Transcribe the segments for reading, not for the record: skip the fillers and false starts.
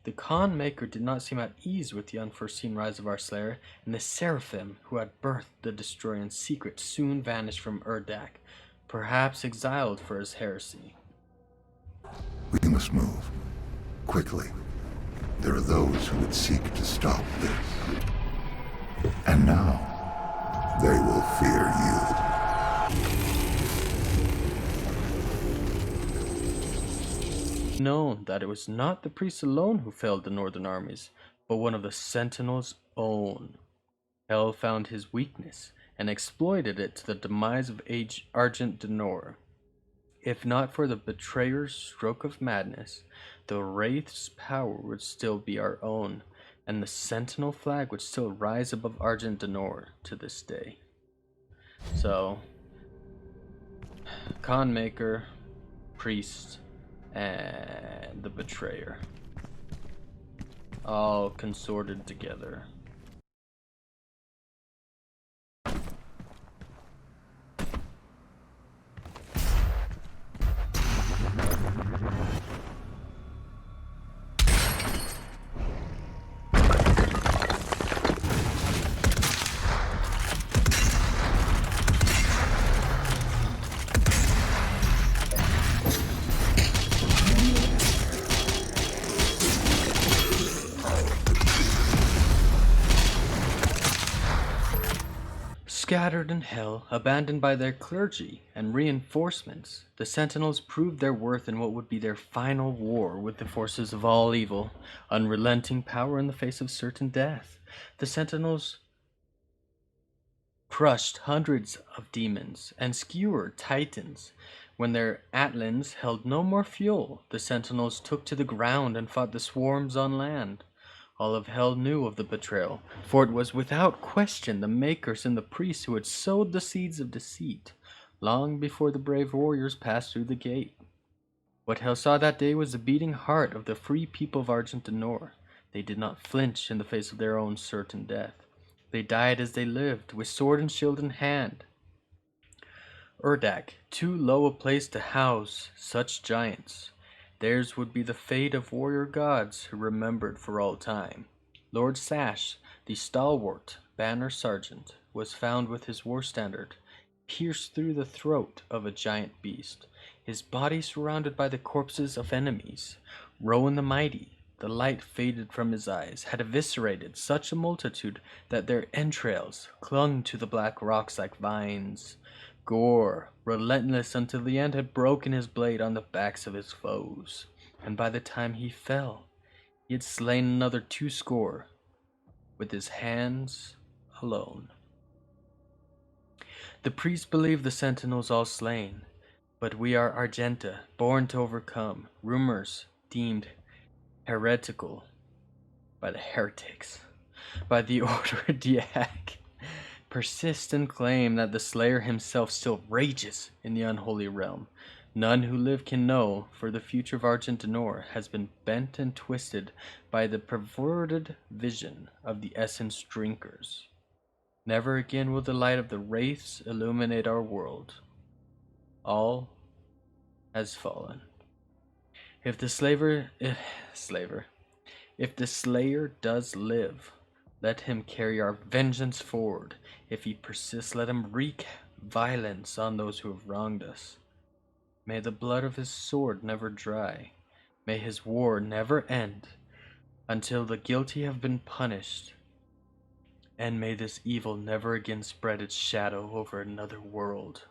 The Khan Makyr did not seem at ease with the unforeseen rise of our slayer, and the seraphim who had birthed the destroyer in secret soon vanished from Urdak, perhaps exiled for his heresy. We must move. Quickly. There are those who would seek to stop this. And now, they will fear you. Known that it was not the priests alone who failed the northern armies, but one of the Sentinel's own. Hell found his weakness and exploited it to the demise of Argent Denor. If not for the betrayer's stroke of madness, the Wraith's power would still be our own, and the Sentinel flag would still rise above Argent Denor to this day. So, Khan Makyr, Priest, and the Betrayer, all consorted together. Scattered in hell, abandoned by their clergy and reinforcements, the Sentinels proved their worth in what would be their final war with the forces of all evil, unrelenting power in the face of certain death. The Sentinels crushed hundreds of demons and skewered titans. When their Atlans held no more fuel, the Sentinels took to the ground and fought the swarms on land. All of hell knew of the betrayal, for it was without question the Makers and the priests who had sowed the seeds of deceit, long before the brave warriors passed through the gate. What hell saw that day was the beating heart of the free people of Argent Denor. They did not flinch in the face of their own certain death. They died as they lived, with sword and shield in hand. Urdak, too low a place to house such giants. Theirs would be the fate of warrior gods who remembered for all time. Lord Sash, the stalwart banner sergeant, was found with his war standard pierced through the throat of a giant beast, his body surrounded by the corpses of enemies. Rowan the mighty, the light faded from his eyes, had eviscerated such a multitude that their entrails clung to the black rocks like vines. Gore, relentless until the end, had broken his blade on the backs of his foes, and by the time he fell, he had slain another 20 with his hands alone. The priests believe the Sentinels all slain, but we are Argenta, born to overcome. Rumors deemed heretical by the heretics, by the Order Diak, persist and claim that the Slayer himself still rages in the unholy realm. None who live can know, for the future of Argent Denor has been bent and twisted by the perverted vision of the essence drinkers. Never again will the light of the wraiths illuminate our world. All has fallen. If the if the Slayer does live, let him carry our vengeance forward. If he persists, let him wreak violence on those who have wronged us. May the blood of his sword never dry. May his war never end until the guilty have been punished. And may this evil never again spread its shadow over another world.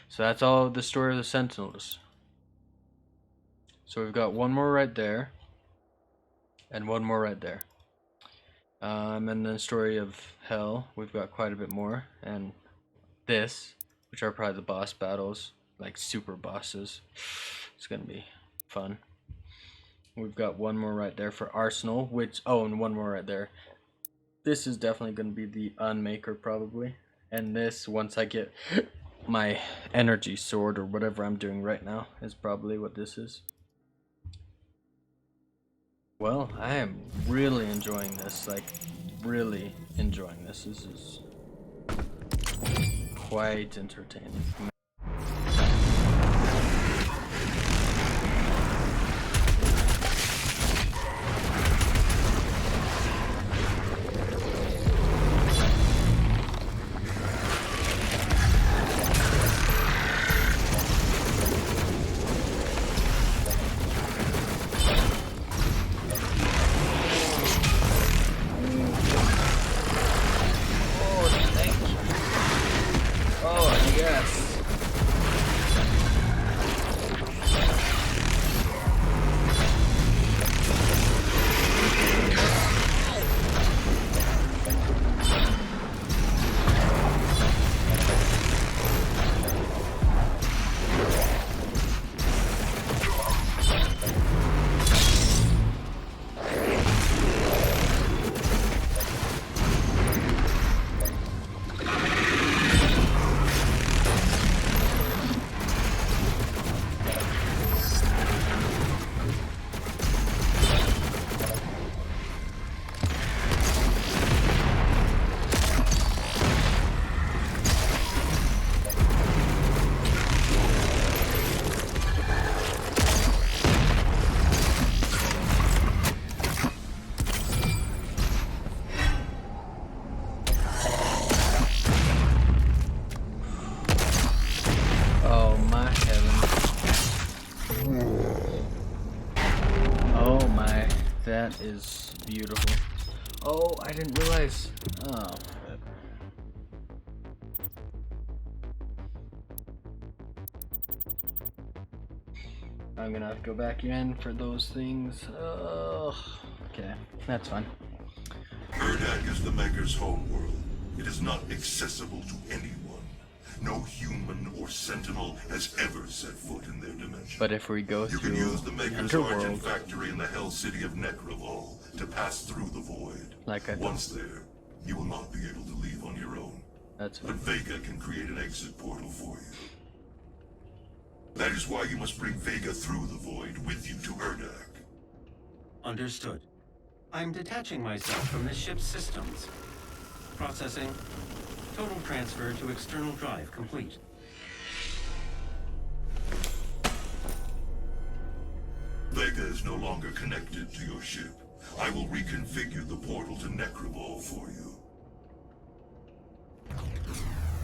So that's all the story of the Sentinels. So we've got one more right there. And one more right there. And then the story of Hell, we've got quite a bit more. And this, which are probably the boss battles, like super bosses. It's gonna be fun. We've got one more right there for Arsenal, which, oh, and one more right there. This is definitely gonna be the Unmaker probably. And this, once I get my energy sword or whatever I'm doing right now, is probably what this is. Well, I am really enjoying this, like, really enjoying this. This is quite entertaining. That is beautiful. Oh, I didn't realize. Oh. I'm gonna have to go back in for those things. Okay, that's fine. Urdak is the Maker's homeworld. It is not accessible to anyone. No human or sentinel has ever set foot in their dimension. But if we go You through can use the the Maker's underworld, origin factory in the Hell City of Necravol to pass through the void. like I thought. Once there, you will not be able to leave on your own. That's But fine. Vega can create an exit portal for you. That is why you must bring Vega through the void with you to Urdak. Understood. I'm detaching myself from the ship's systems. Processing. Total transfer to external drive complete. Vega is no longer connected to your ship. I will reconfigure the portal to Necravol for you.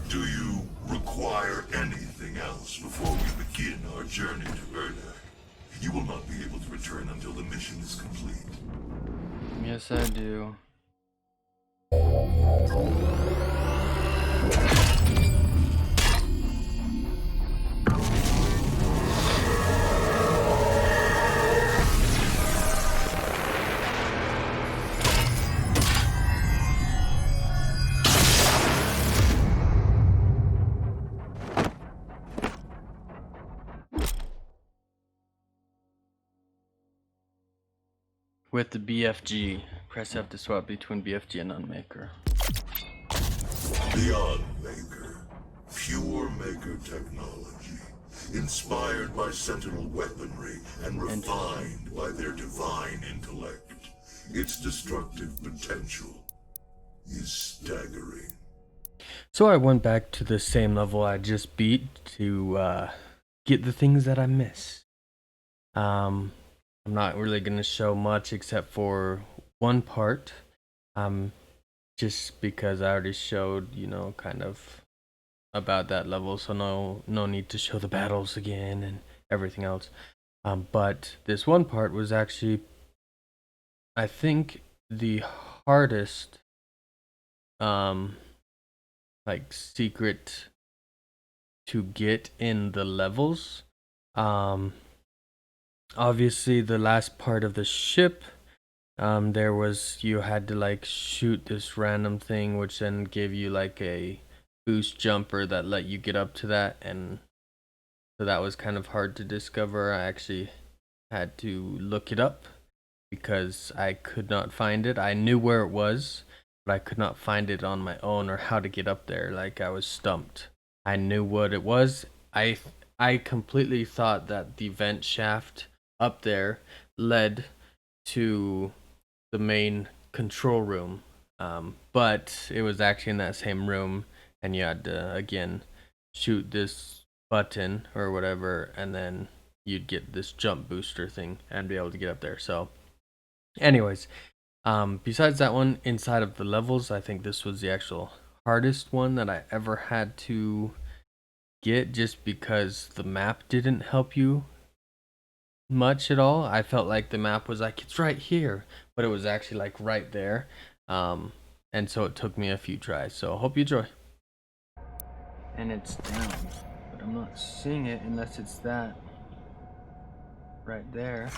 Do you require anything else before we begin our journey to Urdak? You will not be able to return until the mission is complete. Yes, I do. With the BFG, press F to swap between BFG and Unmaker. Beyond Maker. Pure Maker technology. Inspired by Sentinel weaponry and refined by their divine intellect. Its destructive potential is staggering. So I went back to the same level I just beat to get the things that I missed. I'm not really going to show much except for one part. Just because I already showed, kind of about that level, so no need to show the battles again and everything else. But this one part was actually, I think, the hardest like secret to get in the levels. Obviously the last part of the ship, there was, you had to like shoot this random thing which then gave you like a boost jumper that let you get up to that, and so that was kind of hard to discover. I actually had to look it up because I could not find it. I knew where it was, but I could not find it on my own or how to get up there. Like, I was stumped. I knew what it was. I completely thought that the vent shaft up there led to the main control room, but it was actually in that same room, and you had to again shoot this button or whatever, and then you'd get this jump booster thing and be able to get up there. So anyways, besides that one, inside of the levels, I think this was the actual hardest one that I ever had to get, just because the map didn't help you much at all. I felt like the map was like, it's right here, but it was actually like right there. And so it took me a few tries. So hope you enjoy. And it's down, but I'm not seeing it unless it's that right there.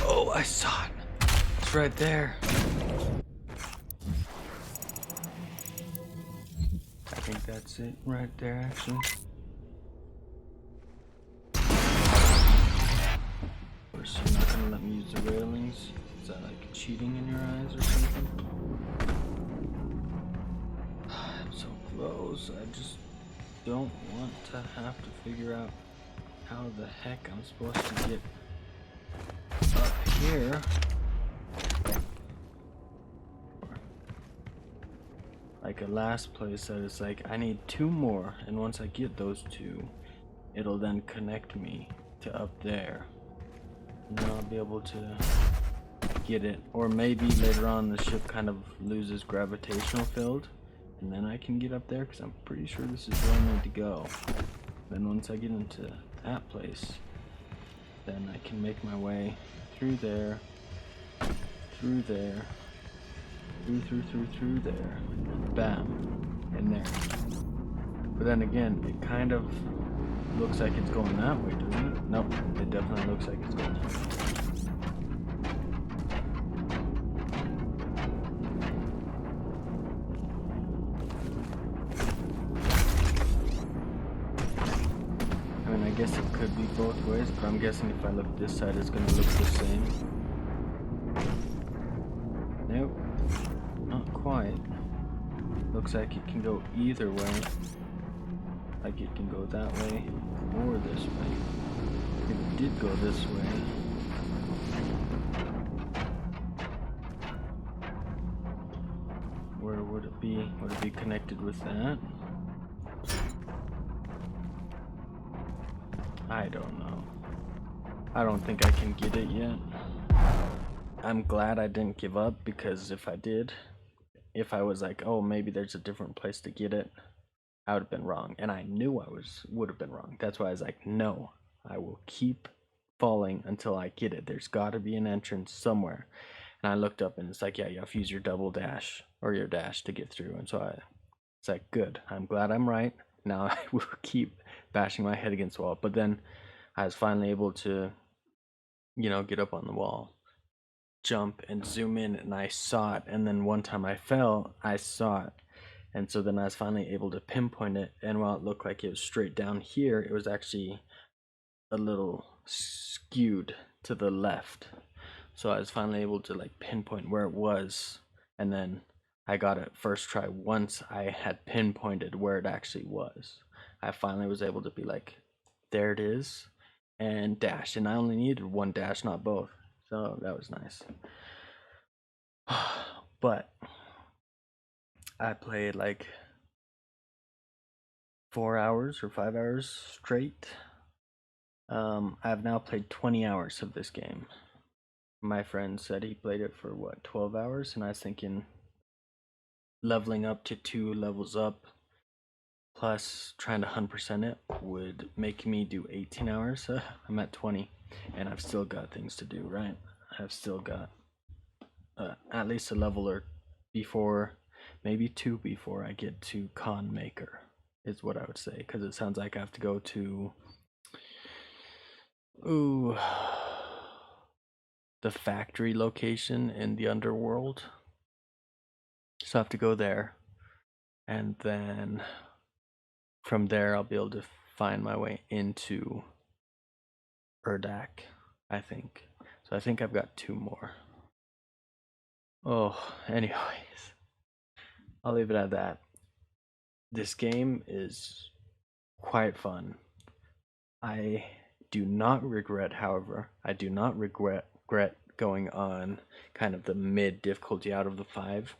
Oh, I saw it. It's right there. I think that's it right there, actually. Of course, you're not gonna let me use the railings. Is that like cheating in your eyes or something? I'm so close. I just don't want to have to figure out how the heck I'm supposed to get up here. Like a last place that is like, I need 2 more, and once I get those 2, it'll then connect me to up there. And then I'll be able to get it. Or maybe later on the ship kind of loses gravitational field, and then I can get up there, because I'm pretty sure this is where I need to go. Then once I get into that place, then I can make my way through there, through there, through there, bam, and there. But then again, it kind of looks like it's going that way, doesn't it? Nope, it definitely looks like it's going that way. I mean, I guess it could be both ways, but I'm guessing if I look this side, it's going to look the same. Nope, not quite. Looks like it can go either way. Like it can go that way or this way. If it did go this way, where would it be? Would it be connected with that? I don't know. I don't think I can get it yet. I'm glad I didn't give up, because if I did, if I was like, oh, maybe there's a different place to get it, I would have been wrong. And I knew I would have been wrong. That's why I was like, no, I will keep falling until I get it. There's got to be an entrance somewhere. And I looked up and it's like, yeah, you have to use your double dash or your dash to get through. And so it's like, good. I'm glad I'm right. Now I will keep bashing my head against the wall. But then I was finally able to, get up on the wall, jump and zoom in, and I saw it. And then one time I fell, I saw it. And so then I was finally able to pinpoint it, and while it looked like it was straight down here, it was actually a little skewed to the left. So I was finally able to like pinpoint where it was, and then I got it first try. Once I had pinpointed where it actually was, I finally was able to be like, there it is, and dash. And I only needed one dash, not both. So that was nice. But I played like 4 hours or 5 hours straight. I've now played 20 hours of this game. My friend said he played it for 12 hours, and I was thinking leveling up to 2 levels up plus trying to 100% it would make me do 18 hours. I'm at 20, and I've still got things to do, right? I've still got at least a level or before, maybe 2 before I get to Khan Makyr, is what I would say, because it sounds like I have to go to the factory location in the underworld. So I have to go there, and then from there I'll be able to find my way into Urdak, I think. So I think I've got 2 more. Oh, anyways, I'll leave it at that. This game is quite fun. I do not regret, however, going on kind of the mid difficulty out of the 5,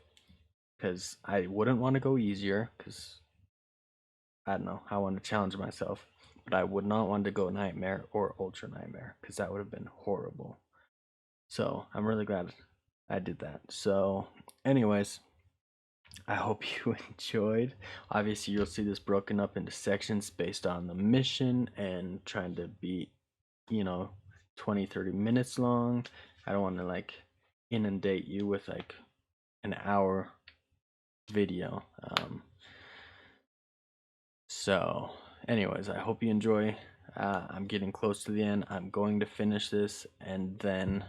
because I wouldn't want to go easier, because I don't know, I want to challenge myself, but I would not want to go Nightmare or Ultra Nightmare, because that would have been horrible. So I'm really glad I did that. So anyways, I hope you enjoyed. Obviously you'll see this broken up into sections based on the mission and trying to be 20-30 minutes long. I don't want to like inundate you with like an hour video. So anyways, I hope you enjoy. I'm getting close to the end. I'm going to finish this, and then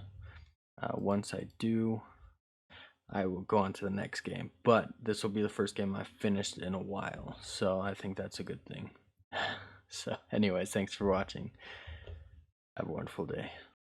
once I do, I will go on to the next game. But this will be the first game I've finished in a while, so I think that's a good thing. So anyways, thanks for watching. Have a wonderful day.